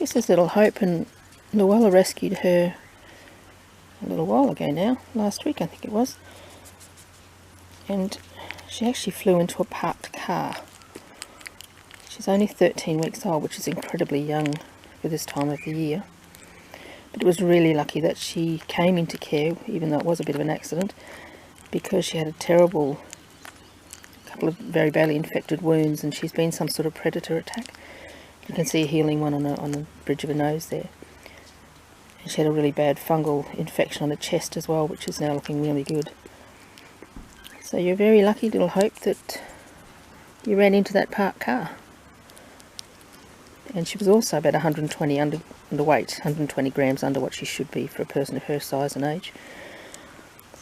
guess there's little hope, and Luella rescued her a little while ago now, last week I think it was, and she actually flew into a parked car. She's only 13 weeks old, which is incredibly young for this time of the year. But it was really lucky that she came into care, even though it was a bit of an accident, because she had a terrible couple of very badly infected wounds, and she's been some sort of predator attack. You can see a healing one on the bridge of her nose there. And she had a really bad fungal infection on the chest as well, which is now looking really good. So you're very lucky, little Hope, that you ran into that parked car. And she was also about 120 underweight, 120 grams under what she should be for a person of her size and age.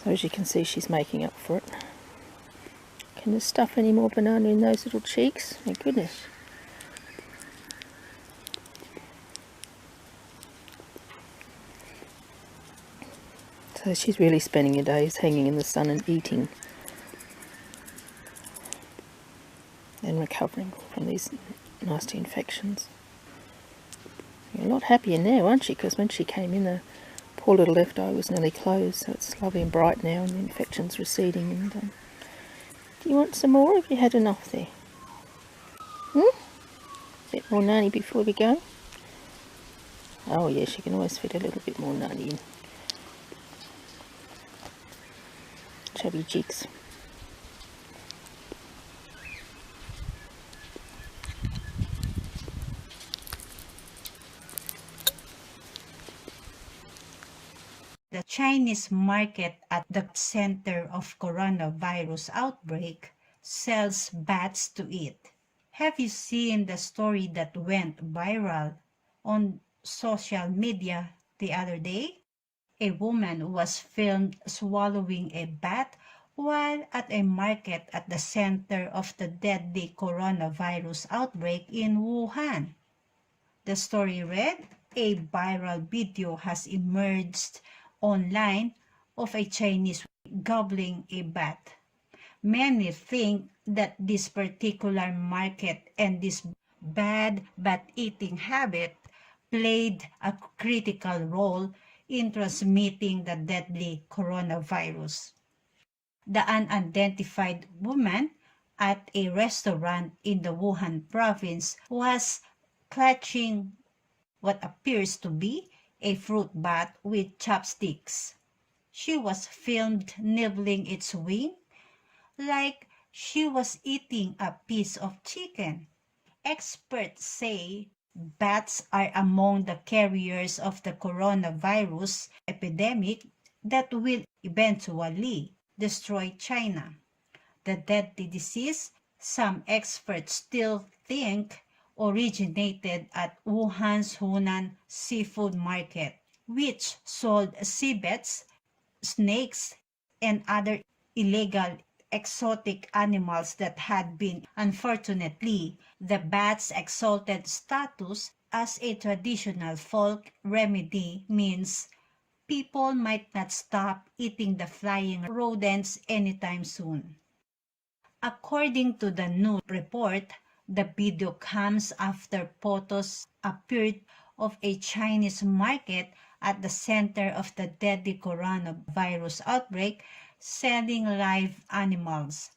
So as you can see, she's making up for it. Can there stuff any more banana in those little cheeks? My goodness. So she's really spending her days hanging in the sun and eating and recovering from these nasty infections. You're a lot happier now, aren't you? Because when she came in, the poor little left eye was nearly closed, so it's lovely and bright now, and the infection's receding. And do you want some more? Have you had enough there? A bit more nanny before we go? Oh yes, you can always fit a little bit more nanny in. Chubby cheeks. The Chinese market at the center of coronavirus outbreak sells bats to eat. Have you seen the story that went viral on social media the other day? A woman was filmed swallowing a bat while at a market at the center of the deadly coronavirus outbreak in Wuhan. The story read, a viral video has emerged online of a Chinese gobbling a bat. Many think that this particular market and this bad bat-eating habit played a critical role in transmitting the deadly coronavirus. The unidentified woman at a restaurant in the Wuhan province was clutching what appears to be a fruit bat with chopsticks. She was filmed nibbling its wing like she was eating a piece of chicken. Experts say bats are among the carriers of the coronavirus epidemic that will eventually destroy China. The deadly disease, some experts still think, originated at Wuhan's Hunan seafood market, which sold civets, snakes, and other illegal exotic animals that had been, unfortunately, the bat's exalted status as a traditional folk remedy means people might not stop eating the flying rodents anytime soon. According to the news report, the video comes after photos appeared of a Chinese market at the center of the deadly coronavirus outbreak selling live animals.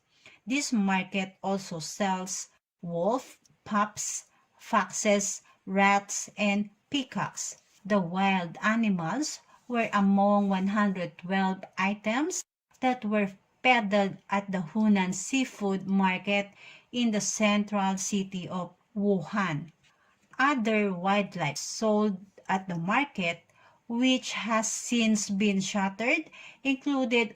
This market also sells wolf, pups, foxes, rats, and peacocks. The wild animals were among 112 items that were peddled at the Hunan seafood market in the central city of Wuhan. Other wildlife sold at the market, which has since been shuttered, included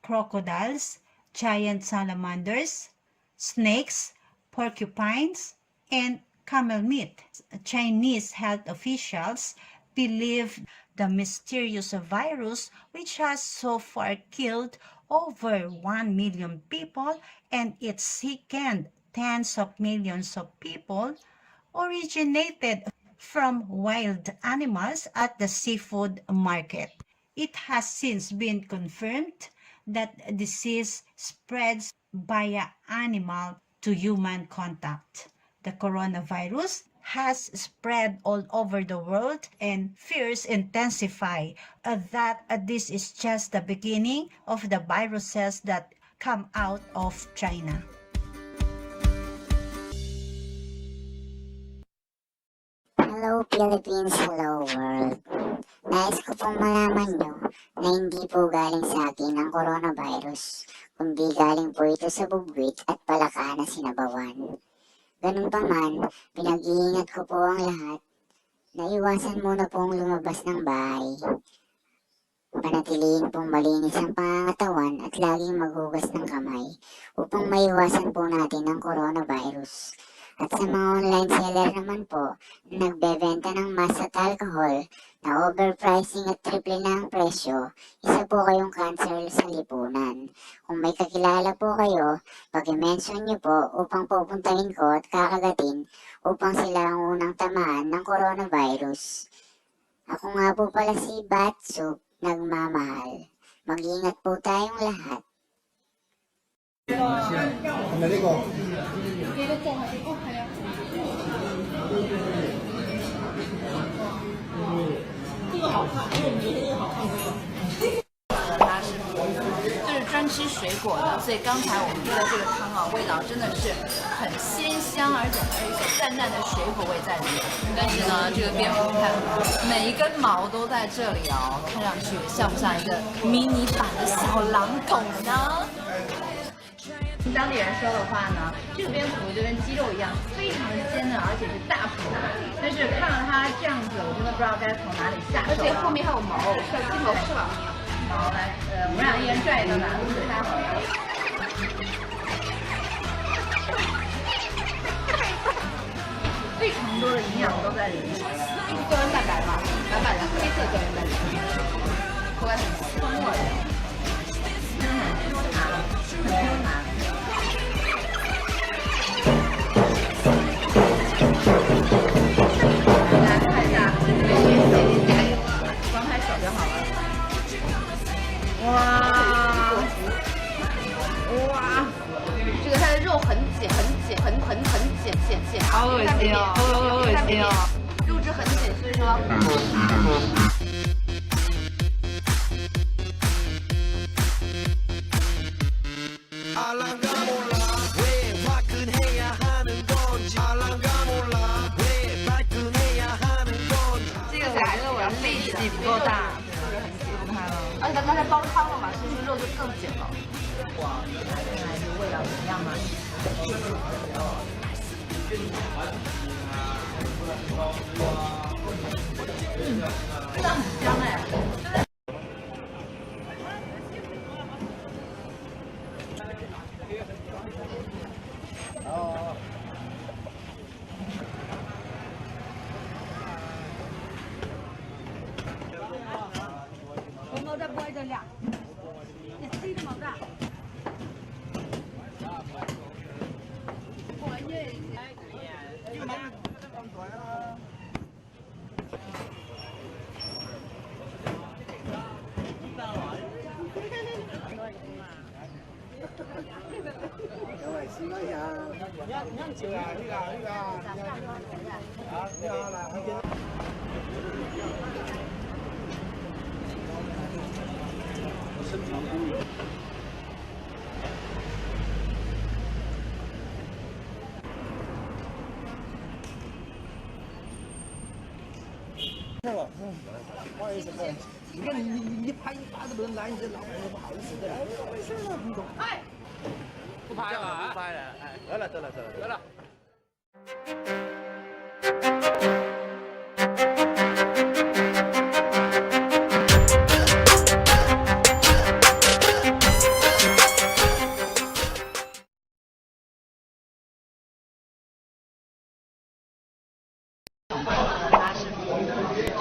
crocodiles, giant salamanders, snakes, porcupines, and camel meat. Chinese health officials believe the mysterious virus, which has so far killed over 1 million people and it's sickened tens of millions of people, originated from wild animals at the seafood market. It has since been confirmed that disease spreads via animal to human contact. The coronavirus has spread all over the world and fears intensify that this is just the beginning of the viruses that come out of China. Hello Philippines, hello world. Nais ko pong malaman nyo na hindi po galing sa akin ang coronavirus, kundi galing po ito sa bubwit at palaka na sinabawan. Ganun pa man, pinag-iingat ko po ang lahat na iwasan muna pong lumabas ng bahay. Panatilihin pong malinis ang pangangatawan at laging maghugas ng kamay upang maiwasan po natin ang coronavirus. At sa mga online seller naman po na nagbebenta ng mass at alcohol na overpricing at triple na ang presyo, isa po kayong cancer sa lipunan. Kung may kakilala po kayo, pag-mention nyo po upang pupuntahin ko at kakagatin upang sila ang unang tamaan ng coronavirus. Ako nga po pala si Batsuk, nagmamahal. Mag-ingat po tayong lahat. 它是就是专吃水果的，所以刚才我们喝的这个汤啊，味道真的是很鲜香，而且还有一种淡淡的水果味在里面。但是呢，这个蝙蝠看每一根毛都在这里哦，看上去像不像一个迷你版的小狼狗呢？当地人说的话呢，这个蝙蝠就跟鸡肉一样，非常的鲜嫩，而且是大捕拿。但是看到它这样子，我真的不知道该从哪里下手。而且后面还有毛，像鸡毛是吧？毛来，我们让一人拽一个拿出去，大家好。非常多的营养都在里面，这是胶原蛋白嘛，白白的黑色胶原蛋白，口感很松软，真的很 Q 弹，很 Q 弹。 大家看一下，光拍手就好了。哇，这个它的肉很紧，好恶心哦，好恶心哦，肉质很紧，所以说。力气不够大，就是很紧它了。而且它刚才煲汤了嘛，所以说肉就更紧了。哇，看来这味道怎么样呢？味道很香哎。 不好意思，你看你拍一发都不能来，你这老板都不好意思的。没事了，你懂。哎，不拍了啊？不拍了，哎，得了。就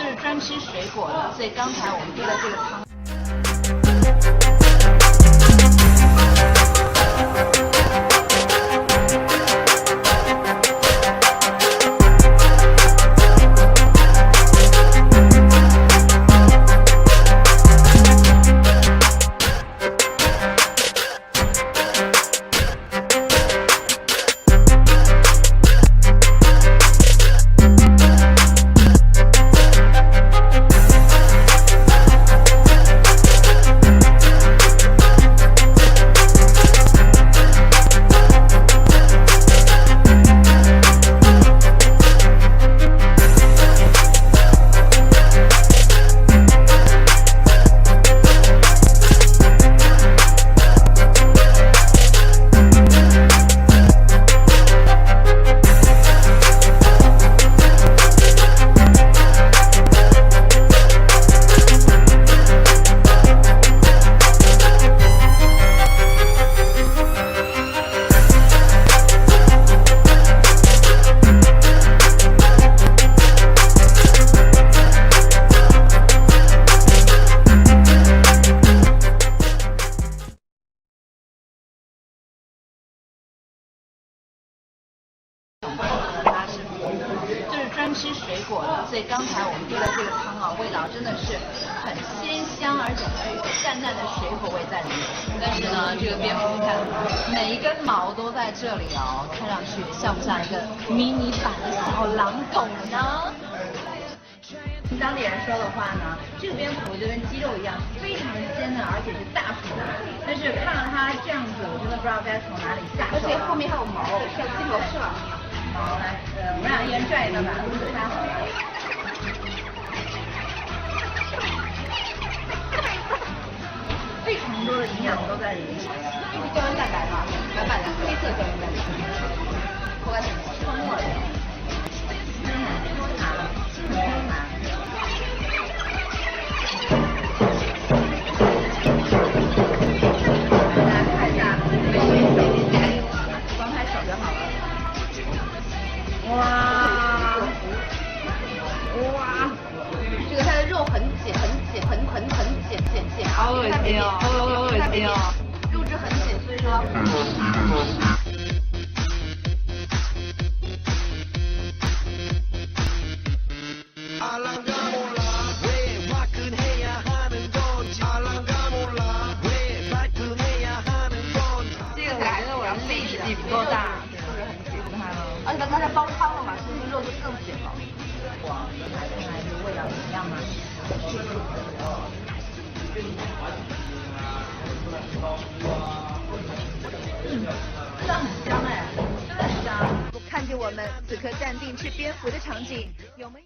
是专吃水果的，所以刚才我们喝的这个汤。所以刚才我们做的这个汤啊，味道真的是很鲜香，而且还有一种淡淡的水果味在里面。但是呢，这个蝙蝠你看，每一根毛都在这里哦，看上去像不像一个迷你版的小狼狗呢？当地人说的话呢，这个蝙蝠就跟鸡肉一样，非常鲜嫩，而且是大腹的。但是看到它这样子，我真的不知道该从哪里下手。而且后面还有毛，像鸡毛是吧？毛来，我们俩一人拽一个吧，太好了。非常多的营养都在里面，这是胶原蛋白嘛，白白的黑色胶原蛋白，口感挺丰沃的，Q 弹，很 Q 弹。大家看一下，微信手机加油，光拍手就好了。哇，哇，这个它的肉很紧，好恶心哦，好恶心哦，肉质很紧，所以说。这个来的我力气不够大，是不是很紧它呢？而且它刚才煲汤了嘛，是不是肉就更紧了？哇，来看看这个味道怎么样呢？味道很香哎，真的很香。看着我们此刻淡定吃蝙蝠的场景，有没有？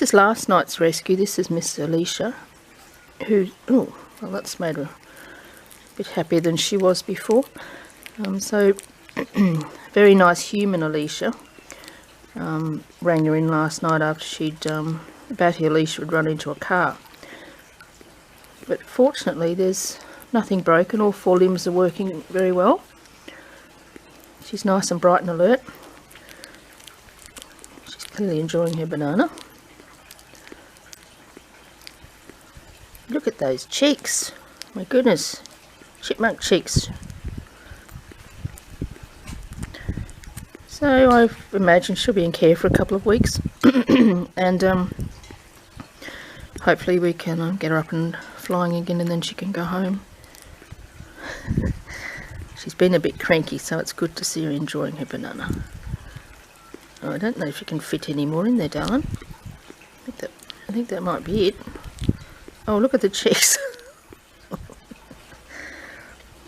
is last night's rescue. This is Miss Alicia, who, oh, well, that's made her a bit happier than she was before. So, very nice human Alicia. Rang her in last night after she'd, Batty Alicia had run into a car. But fortunately, there's nothing broken. All 4 limbs are working very well. She's nice and bright and alert. She's clearly enjoying her banana. Look at those cheeks. My goodness. Chipmunk cheeks. So I've imagined she'll be in care for a couple of weeks. And hopefully we can get her up and flying again, and then she can go home. She's been a bit cranky, so it's good to see her enjoying her banana. Oh, I don't know if you can fit any more in there, darling. I think that might be it. Oh, look at the cheeks.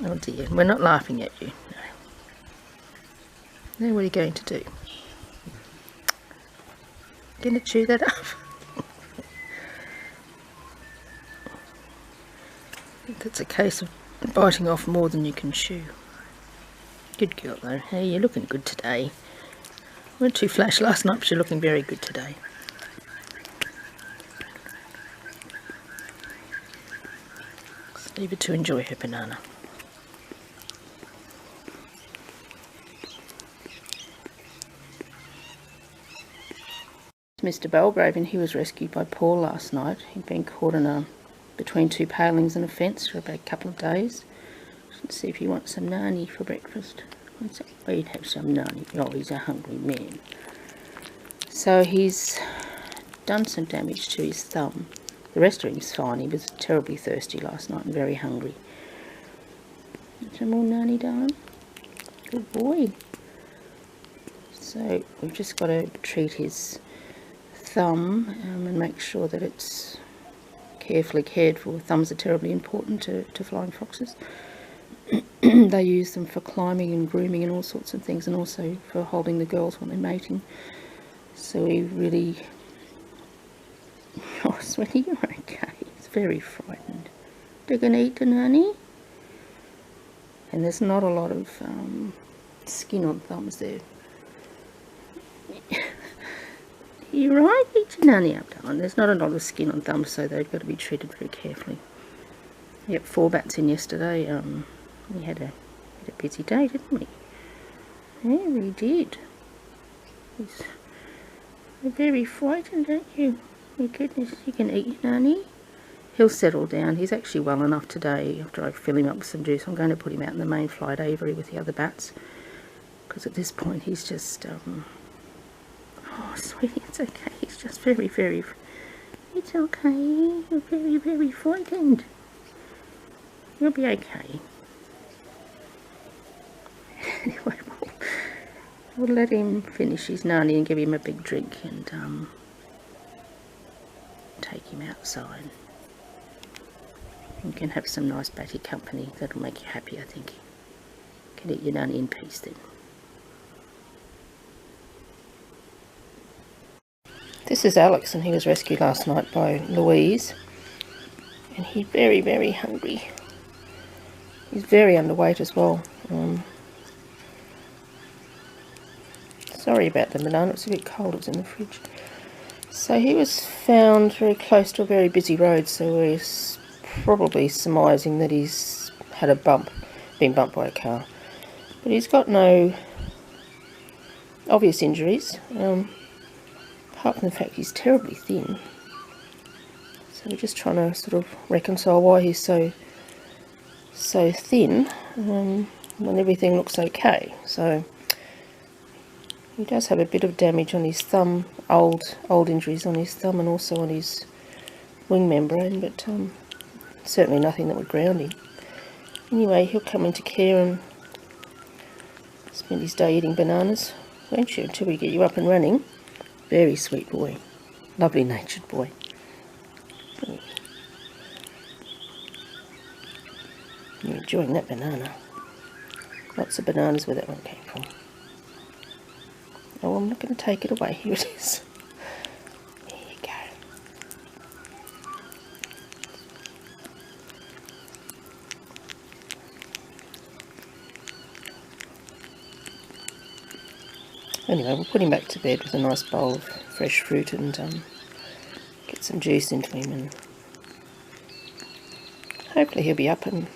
Oh dear, we're not laughing at you. No. Now what are you going to do? Going to chew that up? I think that's a case of biting off more than you can chew. Good girl though. Hey, you're looking good today. Weren't too flash last night, but you're looking very good today. Just leave her to enjoy her banana. Mr. Belgrave, and he was rescued by Paul last night. He'd been caught in between 2 palings and a fence for about a couple of days. Let's see if he wants some nani for breakfast. Oh, he'd have some nani. Oh, he's a hungry man. So he's done some damage to his thumb. The rest of him's fine. He was terribly thirsty last night and very hungry. Some more nani, darling? Good boy. So we've just got to treat his thumb and make sure that it's carefully cared for. Thumbs are terribly important to flying foxes. They use them for climbing and grooming and all sorts of things, and also for holding the girls when they're mating. So we really... Oh, Sweetie, you're okay. He's very frightened. They're going to eat the nani? And there's not a lot of skin on thumbs there. You're right, eat your nani up, darling. There's not a lot of skin on thumbs, so they've got to be treated very carefully. Yep, 4 bats in yesterday. We had a busy day, didn't we? Yeah, we did. You're very frightened, aren't you? My goodness, you can eat your nani. He'll settle down. He's actually well enough today. After I fill him up with some juice, I'm going to put him out in the main flight aviary with the other bats. Because at this point he's just... Oh, sweetie, it's okay. He's just very, very... It's okay. You're very, very frightened. You'll be okay. Anyway, we'll let him finish his nani and give him a big drink and take him outside. You can have some nice batty company. That'll make you happy, I think. You can eat your nani in peace then. This is Alex, and he was rescued last night by Louise. And he's very, very hungry. He's very underweight as well. Sorry about the banana, it's a bit cold, it was in the fridge. So he was found very close to a very busy road, so we're probably surmising that he's had a bump, been bumped by a car. But he's got no obvious injuries, apart from the fact he's terribly thin. So we're just trying to sort of reconcile why he's so thin when everything looks okay. So he does have a bit of damage on his thumb, old injuries on his thumb and also on his wing membrane, but certainly nothing that would ground him. Anyway, he'll come into care and spend his day eating bananas, won't you, until we get you up and running. Very sweet boy. Lovely natured boy. You're enjoying that banana. Lots of bananas where that one came from. Oh, I'm not going to take it away. Here it is. There you go. Anyway, we'll put him back to bed with a nice bowl of fresh fruit and get some juice into him, and hopefully he'll be up and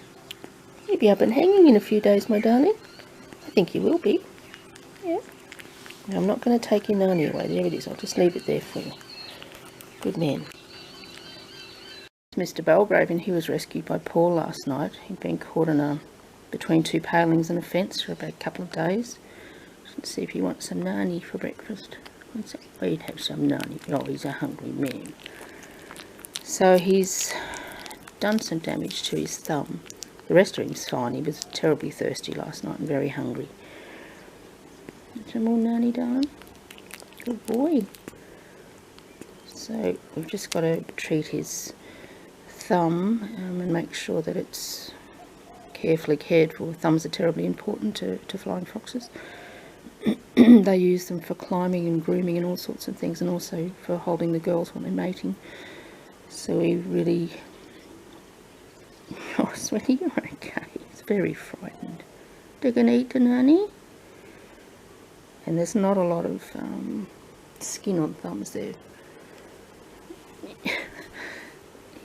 hanging in a few days, my darling. I think he will be. Yeah. Now, I'm not going to take your nanny away. There it is. I'll just leave it there for you. Good man. Mr. Belgrave, and he was rescued by Paul last night. He'd been caught in between two palings and a fence for about a couple of days. Let's see if he wants some nani for breakfast. Oh, he'd have some nani. Oh, he's a hungry man. So he's done some damage to his thumb. The rest of him's fine. He was terribly thirsty last night and very hungry. Some more nani, darling? Good boy. So we've just got to treat his thumb and make sure that it's carefully cared for. Thumbs are terribly important to flying foxes. They use them for climbing and grooming and all sorts of things, and also for holding the girls when they're mating. So we really... Oh, sweetie, you're okay. He's very frightened. They're going to eat the nanny? And there's not a lot of skin on thumbs there.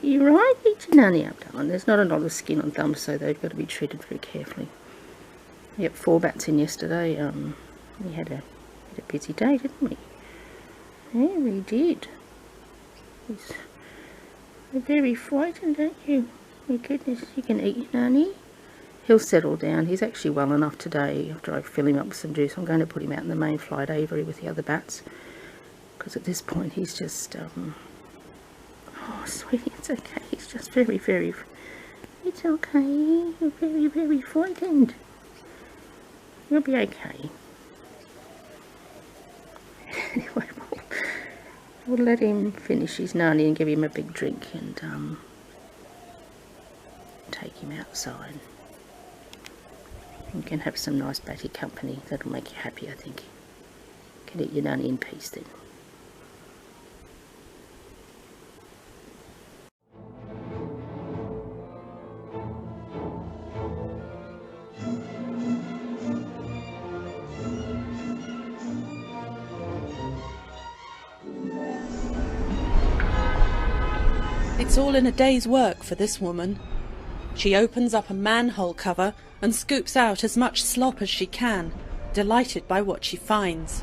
You're right, eat your nanny up, darling. There's not a lot of skin on thumbs, so they've got to be treated very carefully. Yep, 4 bats in yesterday. We had a busy day, didn't we? Yeah, we did. You're very frightened, aren't you? My goodness, you can eat your nanny. He'll settle down. He's actually well enough today. After I fill him up with some juice, I'm going to put him out in the main flight aviary with the other bats. Because at this point he's just... Oh, sweetie, it's okay. He's just very, very... It's okay. You're very, very frightened. You'll be okay. Anyway, we'll let him finish his nani and give him a big drink and take him outside. You can have some nice batty company. That'll make you happy, I think. You can eat your nani in peace then. It's all in a day's work for this woman. She opens up a manhole cover and scoops out as much slop as she can, delighted by what she finds.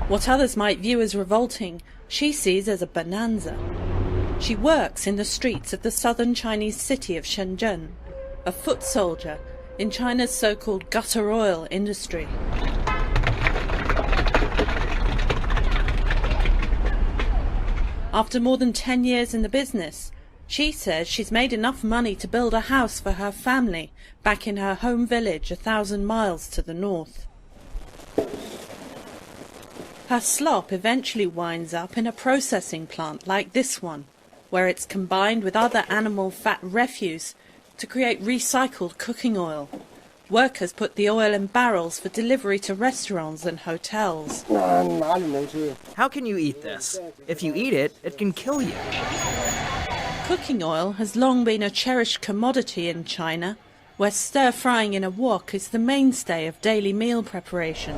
What others might view as revolting, she sees as a bonanza. She works in the streets of the southern Chinese city of Shenzhen, a foot soldier in China's so-called gutter oil industry. After more than 10 years in the business, she says she's made enough money to build a house for her family back in her home village 1,000 miles to the north. Her slop eventually winds up in a processing plant like this one, where it's combined with other animal fat refuse to create recycled cooking oil. Workers put the oil in barrels for delivery to restaurants and hotels. How can you eat this? If you eat it, it can kill you. Cooking oil has long been a cherished commodity in China, where stir-frying in a wok is the mainstay of daily meal preparation.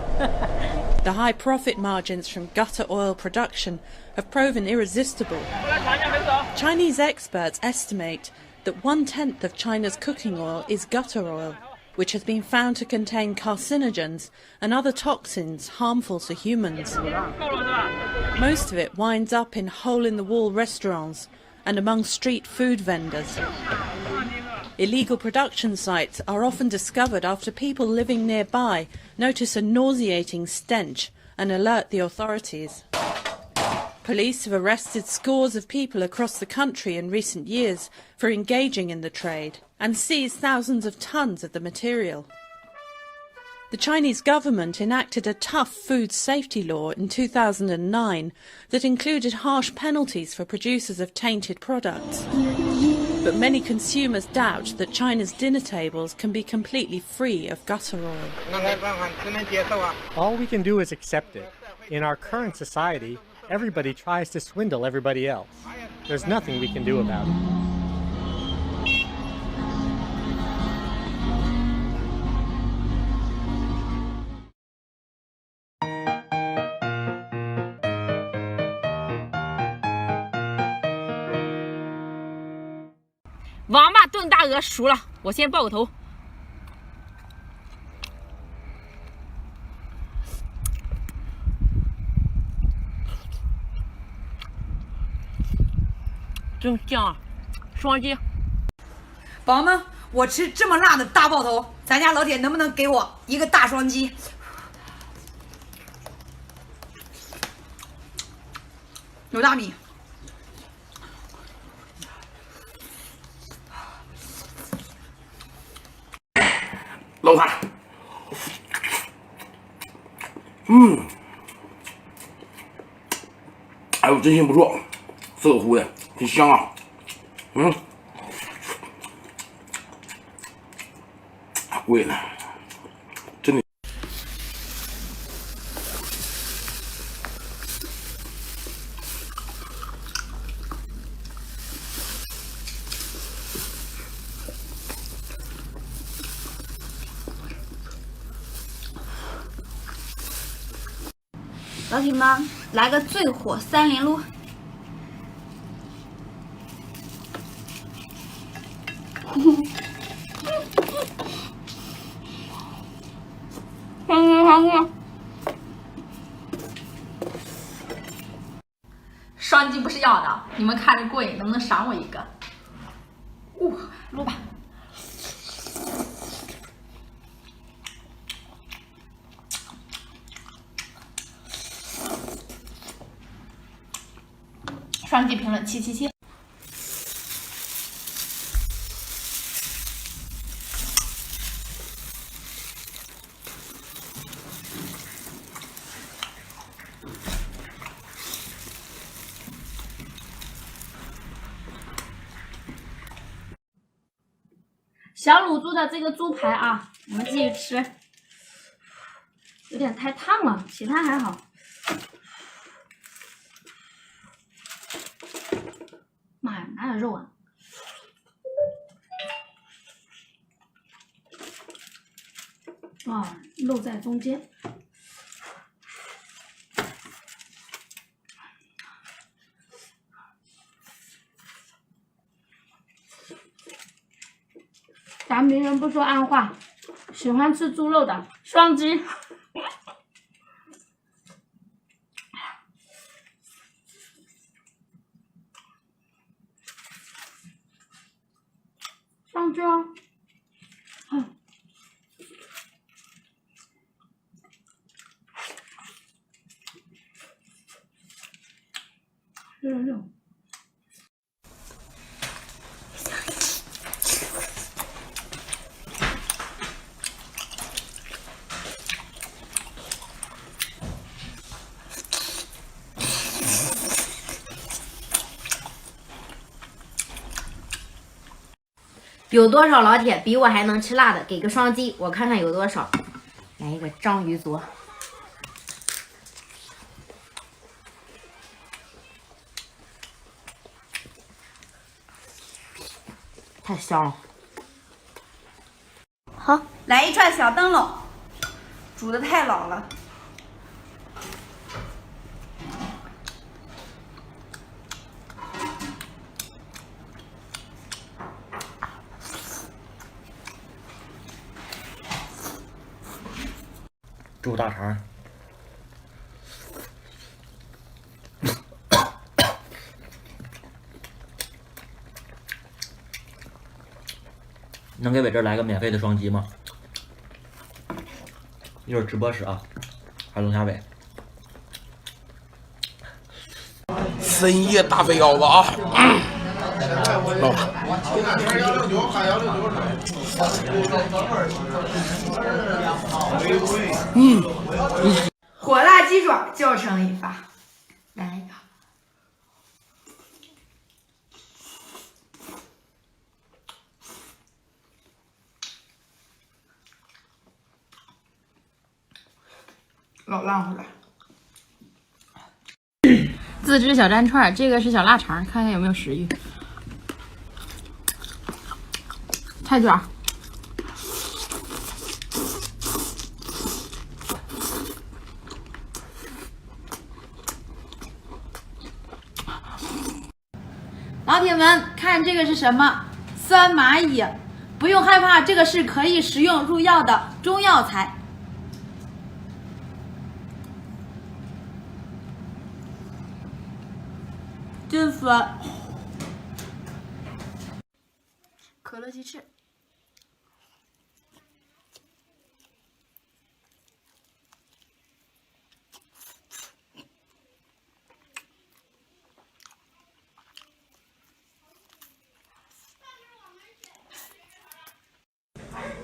The high profit margins from gutter oil production have proven irresistible. Chinese experts estimate that 1/10 of China's cooking oil is gutter oil, which has been found to contain carcinogens and other toxins harmful to humans. Most of it winds up in hole-in-the-wall restaurants and among street food vendors. Illegal production sites are often discovered after people living nearby notice a nauseating stench and alert the authorities. Police have arrested scores of people across the country in recent years for engaging in the trade and seized thousands of tons of the material. The Chinese government enacted a tough food safety law in 2009 that included harsh penalties for producers of tainted products. But many consumers doubt that China's dinner tables can be completely free of gutter oil. All we can do is accept it. In our current society, everybody tries to swindle everybody else. There's nothing we can do about it. 王八炖大鹅熟了，我先爆个头。真香啊！双击。宝宝们，我吃这么辣的大爆头，咱家老铁能不能给我一个大双击？有大米。老坛，哎呦，真心不错，色乎的，挺香啊，贵了，真的。老铁们，来个最火3连撸！双击不是要的，你们看着过瘾，能不能赏我一个？撸吧。双击评论777。小卤猪的这个猪排啊，我们继续吃，有点太烫了，其他还好。妈呀，哪有肉啊？啊，肉在中间。咱名人不说暗话，喜欢吃猪肉的双击。上去哦，肉。有多少老铁比我还能吃辣的？给个双击，我看看有多少。来一个章鱼足，太香了。好，来一串小灯笼，煮的太老了。猪大肠，能给伟这来个免费的双击吗？一会儿直播时啊，还龙虾尾。深夜大肥腰子啊！老板，火辣鸡爪叫声一发，来一个。老浪回来。自制小蘸串，这个是小腊肠，看看有没有食欲。菜卷，老铁们，看这个是什么酸蚂蚁。不用害怕，这个是可以食用入药的中药材。真酸。可乐鸡翅。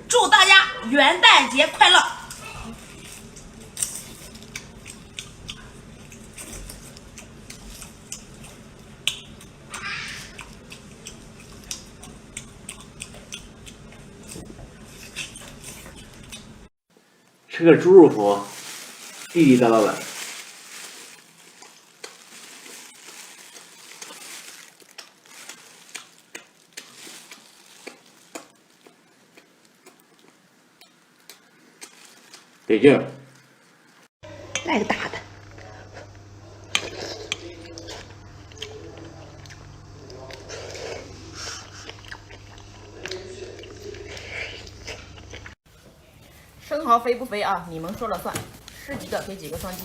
祝大家元旦节快乐！吃个猪肉脯，地地道道的。得劲儿，来个大的。生蚝肥不肥啊？你们说了算，吃几个给几个双击。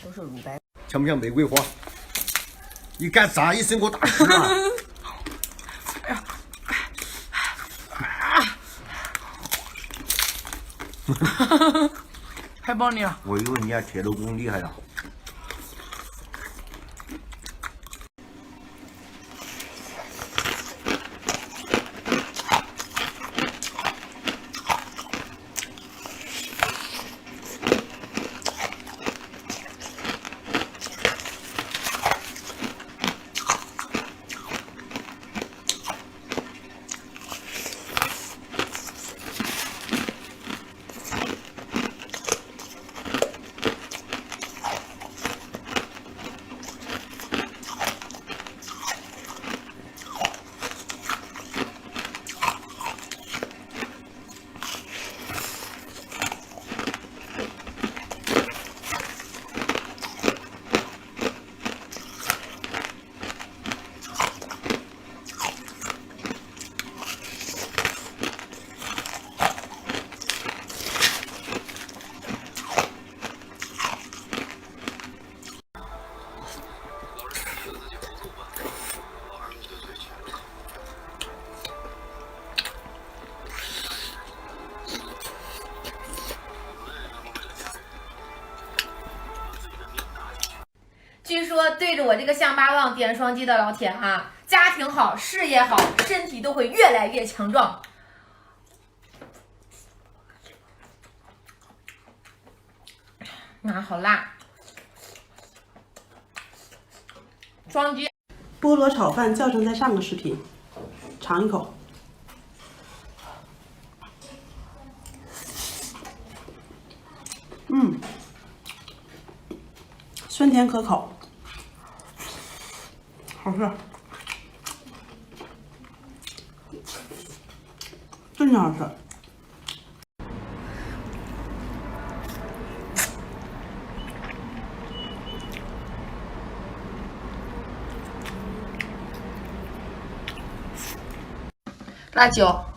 都是乳白。像不像玫瑰花？你干啥？一身给我打湿了！太棒了！我以为人家铁路工厉害了。据说对着我这个象拔蚌点双击的老铁啊，家庭好，事业好，身体都会越来越强壮。啊，好辣！双击。菠萝炒饭教程在上个视频，尝一口。酸甜可口，好吃，真的好吃。辣椒。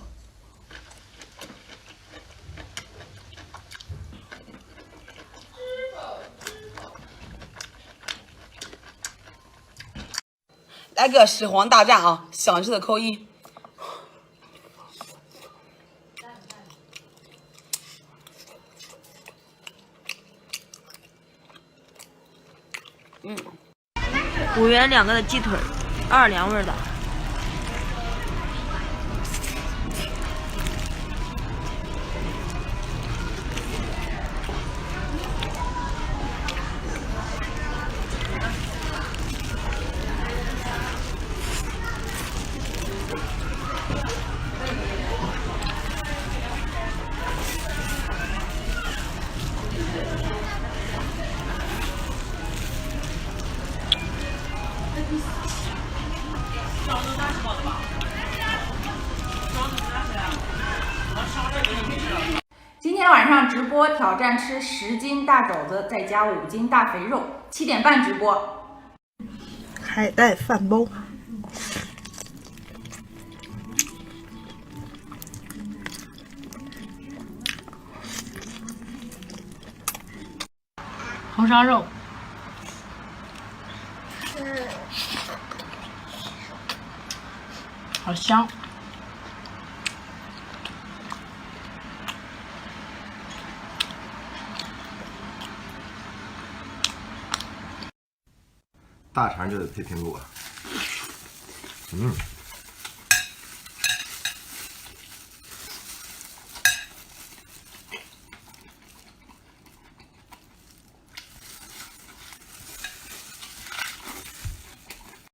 来个始皇大战啊！想吃的扣一。5元2个的鸡腿，2凉味的。今天晚上直播挑战吃10斤大肘子，再加5斤大肥肉。7点半直播。海带饭包，红烧肉，好香。大肠就得配苹果。